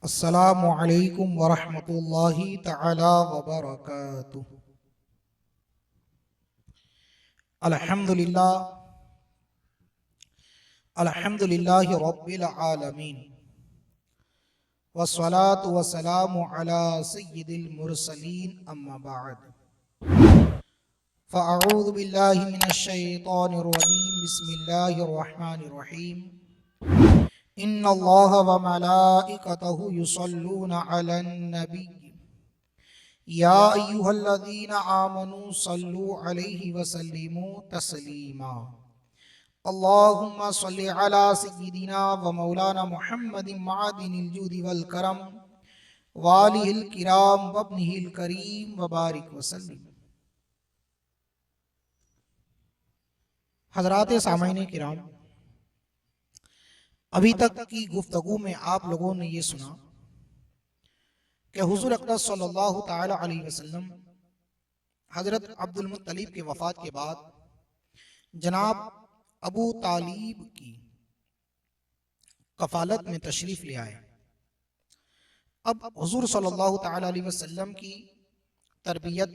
अस्सलामु अलैकुम वरहमतुल्लाहि तआला वबरकातुह। अल्हम्दुलिल्लाह अल्हम्दुलिल्लाहि रब्बिल आलमीन वस्सलातु वस्सलामु अला सय्यिदिल मुरसलीन अम्मा बाद फ़अऊज़ु बिल्लाहि मिनश शैतानिर रजीम बिस्मिल्लाहिर रहमानिर रहीम इन्नल्लाहा व मलाइकतहु युसल्लूना अलन नबी या अय्युहल्लज़ीना आमनू सल्लु अलैहि व सल्लिमू तस्लीमा। अल्लाहुम्मा सल्लि अला सय्यिदिना व मौलाना मुहम्मदिन मादिनिल जूदि वल करम वालिहिल किराम वब्निहिल करीम व बारिक व सल्लिम। हज़रात सामाईन किराम, अभी तक की गुफ्तगू में आप लोगों ने ये सुना कि हुज़ूर अक़दस सल्लल्लाहु ताला अलैहि वसल्लम हज़रत अब्दुल मुत्तलिब के वफ़ात के बाद जनाब अबू तालिब की कफ़ालत में तशरीफ़ ले आए। अब हुज़ूर सल्लल्लाहु ताला अलैहि वसल्लम की तरबियत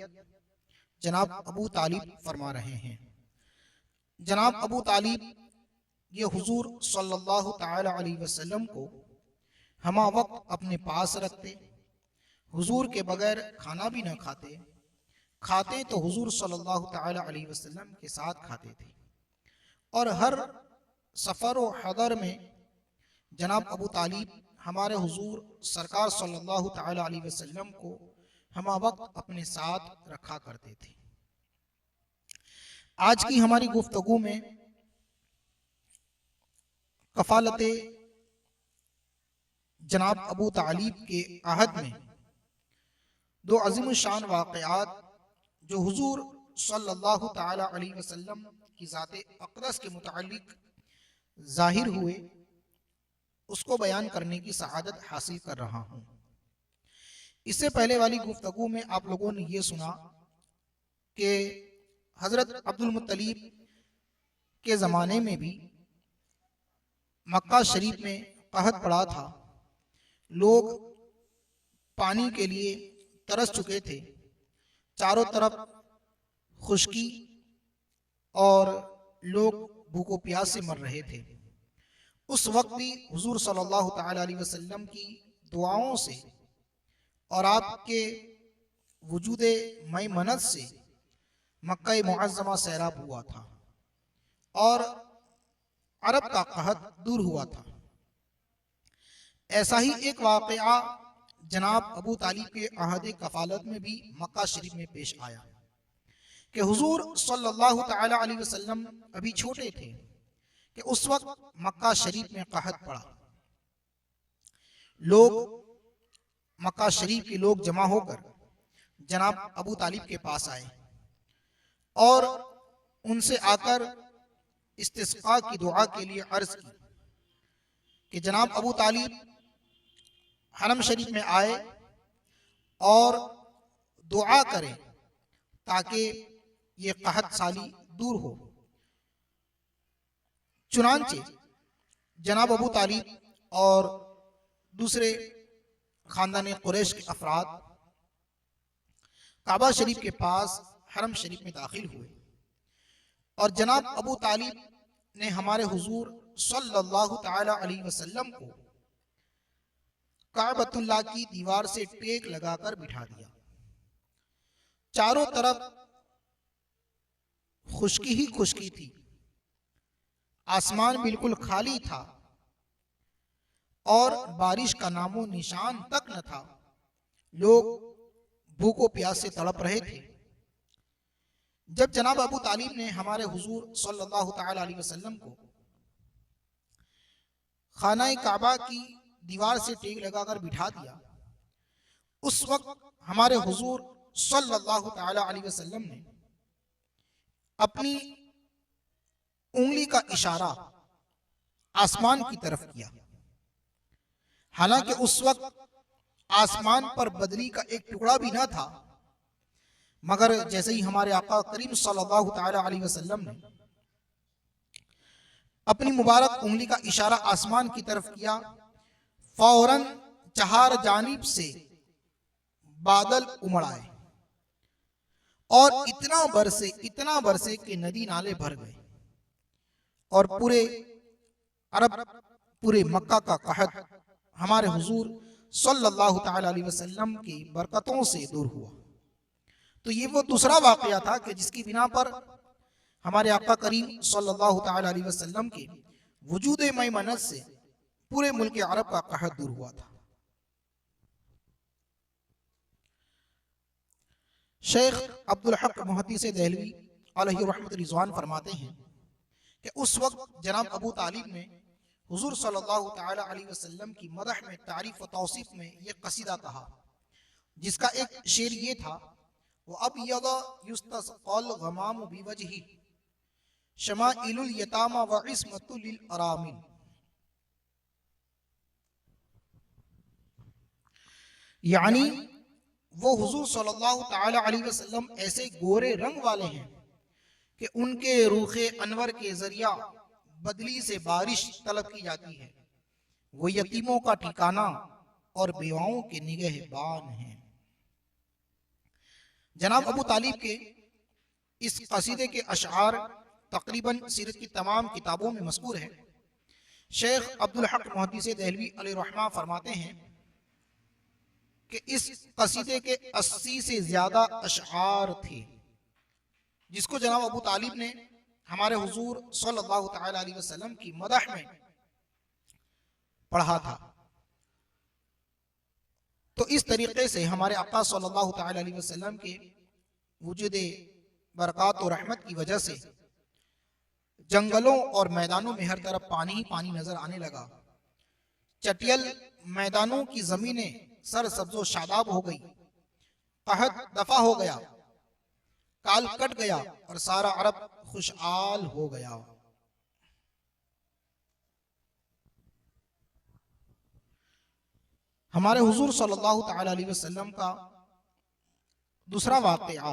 जनाब अबू तालिब फरमा रहे हैं। जनाब अबू तालिब ये हुज़ूर सल्लल्लाहु ताला अलैहि वसल्लम को हमा वक्त अपने पास रखते, हुज़ूर के बगैर खाना भी न खाते, खाते तो हुज़ूर सल्लल्लाहु ताला अलैहि वसल्लम के साथ खाते थे। और हर सफ़र व हदर में जनाब अबू तालिब हमारे हुज़ूर सरकार सल्लल्लाहु ताला अलैहि वसल्लम को हमा वक्त अपने साथ रखा करते थे। आज की हमारी गुफ्तगू में कफ़ालत जनाब अबू तालिब के अहद में दो अज़ीम शान वाक़यात जो हुज़ूर सल्लल्लाहु ताला अलैहि वसल्लम की ज़ाते अक़दस के मुताल्लिक़ ज़ाहिर हुए, उसको बयान करने की सआदत हासिल कर रहा हूँ। इससे पहले वाली गुफ्तगू में आप लोगों ने ये सुना कि हज़रत अब्दुल मुत्तलिब के ज़माने में भी मक्का शरीफ में कहत पड़ा था, लोग पानी के लिए तरस चुके थे, चारों तरफ खुश्की और लोग भूखों प्यास से मर रहे थे। उस वक्त भी हुज़ूर सल्लल्लाहु ताला अलैहि वसल्लम की दुआओं से और आपके वजूदे मैमनत से मक्का मुअज़्ज़मा सैराब हुआ था और अरब का कहत दूर हुआ था। ऐसा ही एक वाक़या जनाब अबू तालिब के अहद कफ़ालत में भी मक्का शरीफ में पेश आया कि हुज़ूर सल्लल्लाहु ताला अलैहि वसल्लम अभी छोटे थे कि उस वक्त मक्का शरीफ में कहत पड़ा। लोग मक्का शरीफ के लोग जमा होकर जनाब अबू तालिब के पास आए और उनसे आकर इस्तिस्क़ा की दुआ के लिए अर्ज़ की कि जनाब अबू तालिब हरम शरीफ में आए और दुआ करें ताकि ये कहत साली दूर हो। चुनांचे जनाब अबू तालिब और दूसरे खानदान कुरैश के अफराद काबा शरीफ के पास हरम शरीफ में दाखिल हुए और जनाब अबू तालिब ने हमारे हुजूर सल्लल्लाहु ताला अलैहि वसल्लम को काबतुल्लाह की दीवार से टेक लगाकर बिठा दिया। चारों तरफ खुश्की ही खुश्की थी, आसमान बिल्कुल खाली था और बारिश का नामो निशान तक न था। लोग भूखों प्यास से तड़प रहे थे। जब जनाब अबू तालिब ने हमारे हुजूर सल्लल्लाहु ताला अलैहि वसल्लम को खाना काबा की दीवार से टेक लगाकर बिठा दिया, उस वक्त हमारे हुजूर सल्लल्लाहु ताला अलैहि वसल्लम ने अपनी उंगली का इशारा आसमान की तरफ किया। हालांकि उस वक्त आसमान पर बदरी का एक टुकड़ा भी न था, मगर जैसे ही हमारे आका करीम सल्लल्लाहु ताला अलैहि वसल्लम ने अपनी मुबारक उंगली का इशारा आसमान की तरफ किया, फौरन चार जानिब से बादल उमड़ आए और इतना बरसे कि नदी नाले भर गए और पूरे मक्का का कहत हमारे हुजूर सल्लल्लाहु ताला अलैहि वसल्लम की बरकतों से दूर हुआ। तो ये वो दूसरा वाकया था कि जिसकी बिना पर हमारे आका करीम सल्लल्लाहु ताला अलैहि वसल्लम के वजूद मैमनत से पूरे मुल्क अरब का कहत दूर हुआ था। शेख अब्दुल हक मुहद्दिस देहलवी अलैहि रहमत रिजवान फरमाते हैं कि उस वक्त जनाब अबू तालिब ने हुजूर सल्लल्लाहु ताला अलैहि वसल्लम की मदह में तारीफ व तौसीफ में ये कसीदा कहा, जिसका एक शेर ये था, वो अब यदा युस्तस्क़ल गमाम बिवजही शमाइलुल यतामा व इस्मतुल लिल अरामिन। यानी वो हुजूर सल्लल्लाहु ताला अलैहि वसल्लम ऐसे गोरे रंग वाले हैं कि उनके रूखे अनवर के जरिया बदली से बारिश तलब की जाती है। वो यतीमों का ठिकाना और बेवाओं के निगहबान हैं। जनाब अबू तालिब के इस कसीदे के अशआर तकरीबन सीरत की तमाम किताबों में मज़कूर है। शेख अब्दुल हक मुहद्दिस देहलवी अलैहि रहमा फरमाते हैं कि इस कसीदे के 80 से ज्यादा अशआर थे, जिसको जनाब अबू तालिब ने हमारे हुजूर सल्लल्लाहु ताला अलैहि वसल्लम की मदह में पढ़ा था। तो इस तरीके से हमारे आका सल्लल्लाहु ताला अलैहि वसल्लम के वजूद बरक़ात और रहमत की वजह से जंगलों और मैदानों में हर तरफ पानी ही पानी नजर आने लगा। चटियल मैदानों की जमीनें सर सब्जो शादाब हो गई, कहत दफा हो गया, काल कट गया और सारा अरब खुशहाल हो गया। हमारे हुजूर सल्लल्लाहु ताला अलैहि वसल्लम का दूसरा वाक़या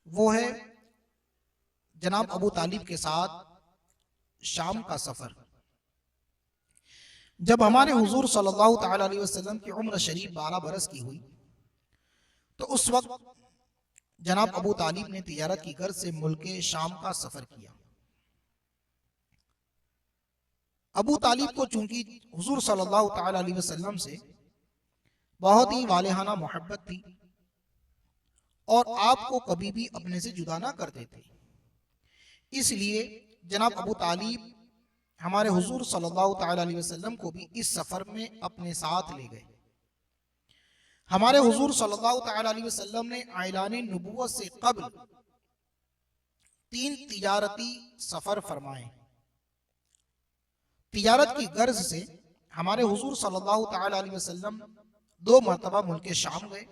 वो है जनाब अबू तालिब के साथ शाम का सफर। जब हमारे हुजूर सल्लल्लाहु ताला अलैहि वसल्लम की उम्र शरीफ 12 बरस की हुई तो उस वक्त जनाब अबू तालिब ने तिजारत की गर्ज से मुल्क शाम का सफर किया। अबू तालिब को चूंकि हुजूर सल्लल्लाहु ताला अलैहि वसल्लम से बहुत ही वालेहाना मोहब्बत थी और आपको कभी भी अपने से जुदा ना करते थे, इसलिए जनाब अबू तालिब हमारे हुजूर सल्लल्लाहु ताला अलैहि वसल्लम को भी इस सफर में अपने साथ ले गए। हमारे हुजूर सल्लल्लाहु ताला अलैहि वसल्लम ने ऐलान नबुव्वत से कब्ल 3 तिजारती सफर फरमाए। तिजारत की गर्ज से हमारे हुजूर सल्लल्लाहु ताला अलैहि वसल्लम 2 मरतबा मुल्क शाम गए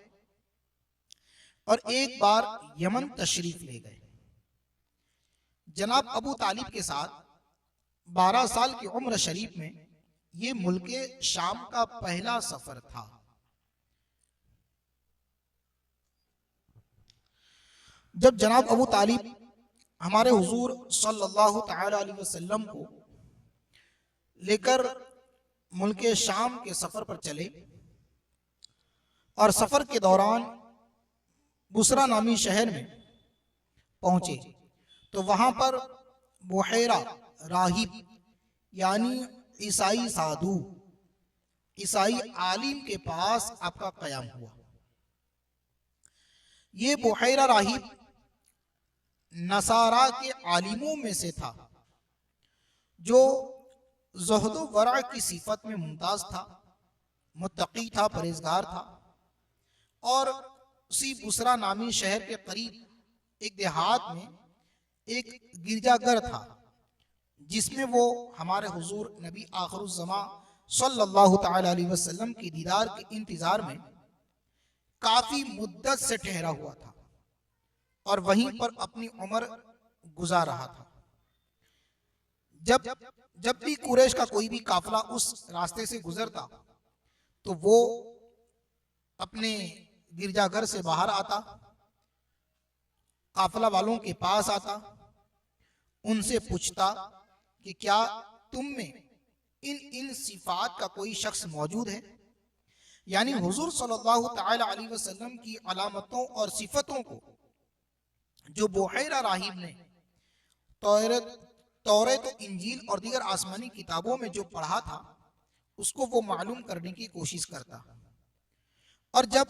और एक बार यमन तशरीफ ले गए। जनाब अबू तालिब के साथ 12 साल की उम्र शरीफ में ये मुल्क शाम का पहला सफर था। जब जनाब अबू तालिब हमारे हुजूर सल्लल्लाहु ताला अलैहि वसल्लम को लेकर मुल्क शाम के सफर पर चले और सफर के दौरान बुसरा नामी शहर में पहुंचे तो वहां पर बुहैरा राहिब यानी ईसाई साधु, ईसाई आलिम के पास आपका कयाम हुआ। ये बुहैरा राहिब नसारा के आलिमों में से था जो ज़ुहद वरा की सिफत में मुमताज था, मुत्तकी था, परहेजगार था और उसी बुसरा नामी शहर के करीब एक देहात में एक गिरजाघर था जिसमें वो हमारे हुजूर नबी आखिरुज़्ज़मा सल्लल्लाहु ताला अलैहि वसल्लम की दीदार के इंतजार में काफी मुद्दत से ठहरा हुआ था और वहीं पर अपनी उम्र गुजार रहा था। जब भी कुरैश का कोई भी काफिला उस रास्ते से गुजरता तो वो अपने गिरजाघर से बाहर आता, काफिला वालों के पास आता, उनसे पूछता कि क्या तुम में इन इन सिफात का कोई शख्स मौजूद है? यानी हुजूर सल्लल्लाहु ताला अलैहि वसल्लम की अलामतों और सिफतों को जो बुहैरा राहिब ने तौरेत तौरेत इंजील और दीगर आसमानी किताबों में जो पढ़ा था उसको वो मालूम करने की कोशिश करता। और जब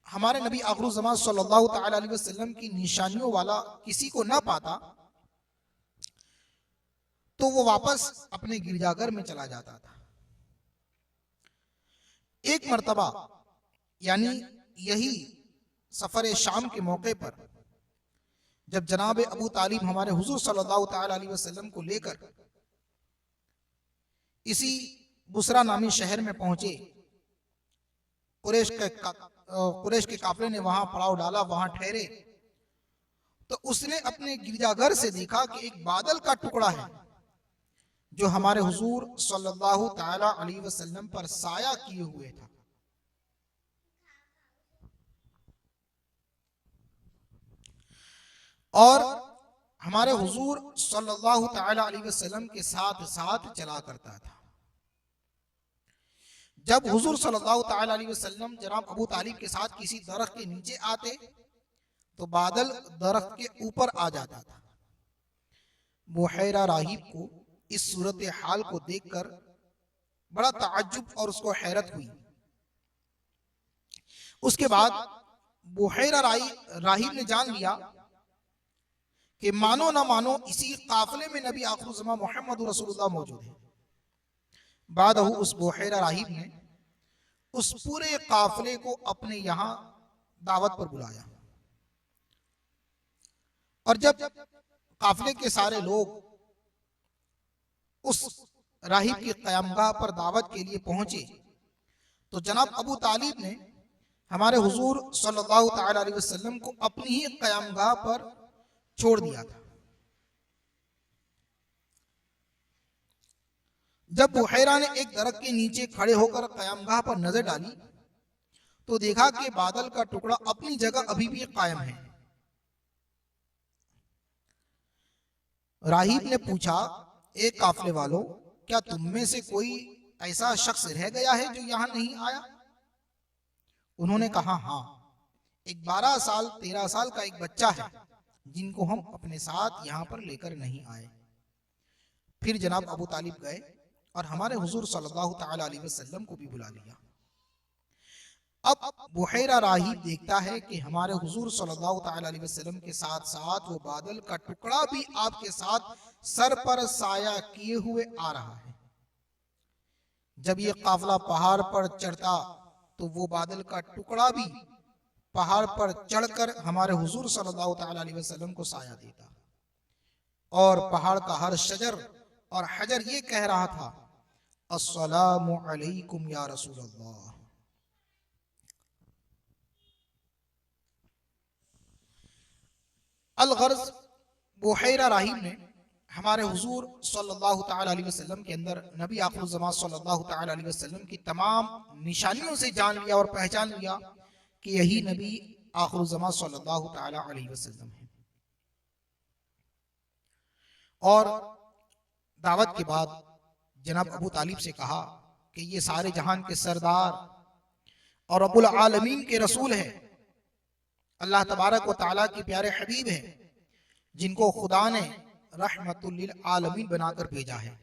हमारे नबी आखिर ज़मान सल्लल्लाहु ताला अलैहि वसल्लम की निशानियों वाला किसी को ना पाता तो वो वापस अपने गिरजाघर में चला जाता था। एक मर्तबा यानी यही सफर शाम के मौके पर जब जनाब अबू तालिब हमारे हुजूर सल्लल्लाहु ताला अलैहि वसल्लम को लेकर इसी बुसरा नामी शहर में पहुंचे, कुरैश के काफिले ने वहां पड़ाव डाला, वहां ठहरे, तो उसने अपने गिरजाघर से देखा कि एक बादल का टुकड़ा है जो हमारे हुजूर सल्लल्लाहु ताला अलैहि वसल्लम पर साया किए हुए था। और हमारे हुजूर सल्लल्लाहु ताला अलैहि वसल्लम के साथ साथ चला करता था। जब हुजूर सल्लल्लाहु ताला अलैहि वसल्लम जनाब अबू तालिब के साथ किसी दरख्त के नीचे आते तो बादल दरख्त के ऊपर आ जाता था। बुहैरा राहिब को इस सूरत हाल को देखकर बड़ा ताज्जुब और उसको हैरत हुई। उसके बाद बुहैरा राहिब ने जान लिया कि मानो ना मानो इसी काफिले में नबी आखिर ज़मान मोहम्मद रसूलुल्लाह मौजूद है। बाद उस बुहैरा राहिब ने उस पूरे काफिले को अपने यहां दावत पर बुलाया और जब काफिले के सारे लोग उस राहिब की क़यामगाह पर दावत के लिए पहुंचे तो जनाब अबू तालिब ने हमारे हुजूर सल्लल्लाहु ताला अलैहि वसल्लम को अपनी ही क़यामगाह पर छोड़ दिया था। जब बुहैरा ने एक दरख्त के नीचे खड़े होकर क़यामगाह पर नजर डाली तो देखा कि बादल का टुकड़ा अपनी जगह अभी भी कायम है। राहिब ने पूछा, एक काफिले वालों, क्या तुम में से कोई ऐसा शख्स रह गया है जो यहां नहीं आया? उन्होंने कहा, हाँ, एक 12 साल 13 साल का एक बच्चा है जिनको हम अपने साथ यहां पर लेकर नहीं आए। फिर जनाब अबू तालिब गए और हमारे हुजूर सल्लल्लाहु ताला अलैहि वसल्लम को भी बुला लिया। अब बुहैरा राहिब देखता है कि हमारे हुजूर सल्लल्लाहु ताला अलैहि वसल्लम के साथ साथ वो बादल का टुकड़ा भी आपके साथ सर पर साया किए हुए आ रहा है। जब ये काफिला पहाड़ पर चढ़ता तो वो बादल का टुकड़ा भी पहाड़ पर चढ़कर हमारे हुजूर सल्लल्लाहु ताला अलैहि वसल्लम को साया देता और पहाड़ का हर शजर और हजर ये कह रहा था, अस्सलामु अलैकुम या रसूल अल्लाह। अल-गर्ज़ बुहैरा राहिब ने हमारे हुजूर सल्लल्लाहु ताला अलैहि वसल्लम के अंदर नबी आखिर ज़मान सल्लल्लाहु ताला अलैहि वसल्लम की तमाम निशानियों से जान लिया और पहचान लिया कि यही नबी आखिर ज़मान सल्लल्लाहु ताला अलैहि वसल्लम है। और दावत के बाद जनाब अबू तालिब से कहा कि ये सारे जहान के सरदार और रब्बुल आलमीन के रसूल हैं, अल्लाह तबारक व तआला के प्यारे हबीब हैं, जिनको खुदा ने रहमतुल लिल आलमीन बनाकर भेजा है।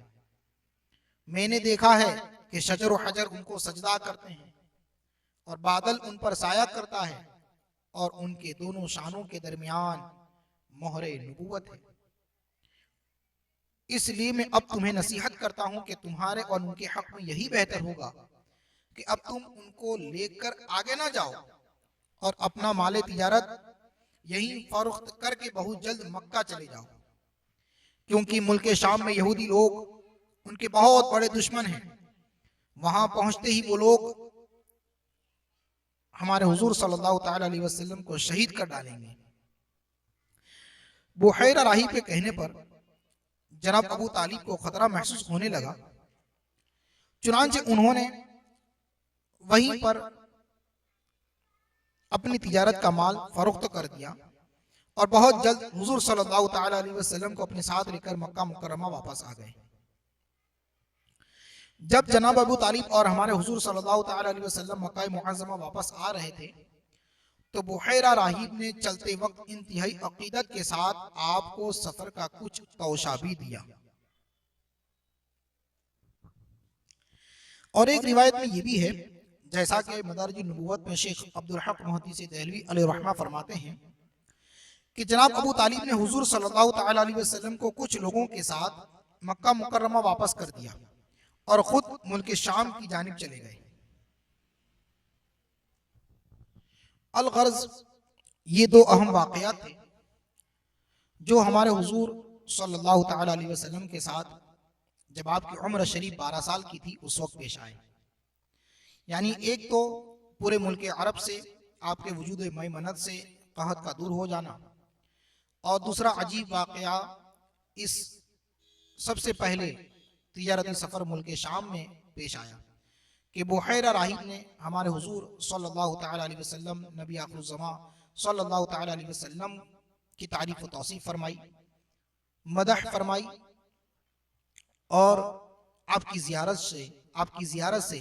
मैंने देखा है कि शजर व हजर उनको सजदा करते हैं और बादल उन पर साया करता है और उनके दोनों शानों के दरमियान मोहरे नबूवत है। इसलिए मैं अब तुम्हें नसीहत करता हूं कि तुम्हारे और उनके हक में यही बेहतर होगा कि अब तुम उनको लेकर आगे ना जाओ और अपना माले तिजारत यही फरोख्त करके बहुत जल्द मक्का चले जाओ, क्योंकि मुल्क शाम में यहूदी लोग उनके बहुत बड़े दुश्मन हैं। वहां पहुंचते ही वो लोग हमारे हुजूर सल्लल्लाहु ताला अलैहि वसल्लम को शहीद कर डालेंगे। बुहैरा राहिब के कहने पर जनाब अबू तालिब को खतरा महसूस होने लगा। चुनांचे उन्होंने वहीं पर अपनी तिजारत का माल फरोख्त कर दिया और बहुत जल्द हुजूर सल्लल्लाहु ताला अलैहि वसल्लम को अपने साथ लेकर मक्का मुकर्रमा वापस आ गए। जब जनाब अबू तालिब और हमारे हुजूर सल्लल्लाहु ताला अलैहि वसल्लम मक्का मुअज़्ज़मा वापस आ रहे थे तो बुहैरा राहिब ने चलते वक्त इंतहाई अकीदत के साथ आपको सफर का कुछ तौशा भी दिया। और एक रिवायत में ये भी है, जैसा कि मदारिजुन नबुव्वत में शेख अब्दुल हक मुहद्दिस देहलवी अलैहिर्रहमा फरमाते हैं कि जनाब अबू तालिब ने हुजूर सल्लल्लाहु ताला अलैहि वसल्लम को कुछ लोगों के साथ मक्का मुकर्रमा वापस कर दिया और खुद मुल्क शाम की जानिब चले गए। अलगर्ज ये दो अहम वाक़यात थे जो हमारे हुजूर सल्लल्लाहु ताला अलैहि वसल्लम के साथ जब आपकी उम्र शरीफ 12 साल की थी उस वक्त पेश आए। यानी एक तो पूरे मुल्क अरब से आपके वजूद मैमनत से कहत का दूर हो जाना, और दूसरा अजीब वाक़या इस सबसे पहले तिजारती सफ़र मुल्क शाम में पेश आया कि बुहैरा राहिब ने हमारे हुजूर सल्लल्लाहु ताला अलैहि वसल्लम नबी आखिर ज़मां सल्लल्लाहु ताला अलैहि वसल्लम की तारीफ़ व तौसीफ़ फरमाई, मदह फरमाई, और आपकी ज़ियारत से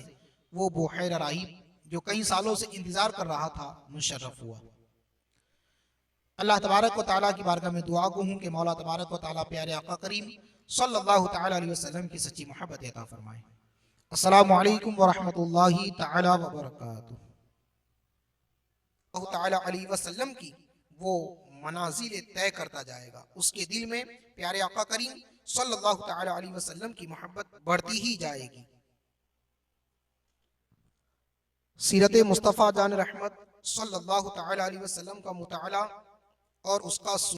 वो बुहैरा राहिब जो कई सालों से इंतज़ार कर रहा था मुशर्रफ हुआ। अल्लाह तबारक व तआला की बारगाह में दुआ गो हूँ कि मौला तबारक व तआला प्यारे आका करीम सल्लल्लाहु तआला अलैहि वसल्लम की सच्ची मोहब्बत अता फरमाए। अस्सलामु अलैकुम व रहमतुल्लाहि तआला व बरकातुहू। तआला अलैहि वसल्लम की वो मनाजिल तय करता जाएगा, उसके दिल में प्यारे आका करीम सल्लल्लाहु तआला अलैहि वसल्लम की मोहब्बत बढ़ती ही जाएगी। सीरत मुस्तफ़ा जान रहमत सल्लल्लाहु तआला अलैहि वसल्लम का मुताला और उसका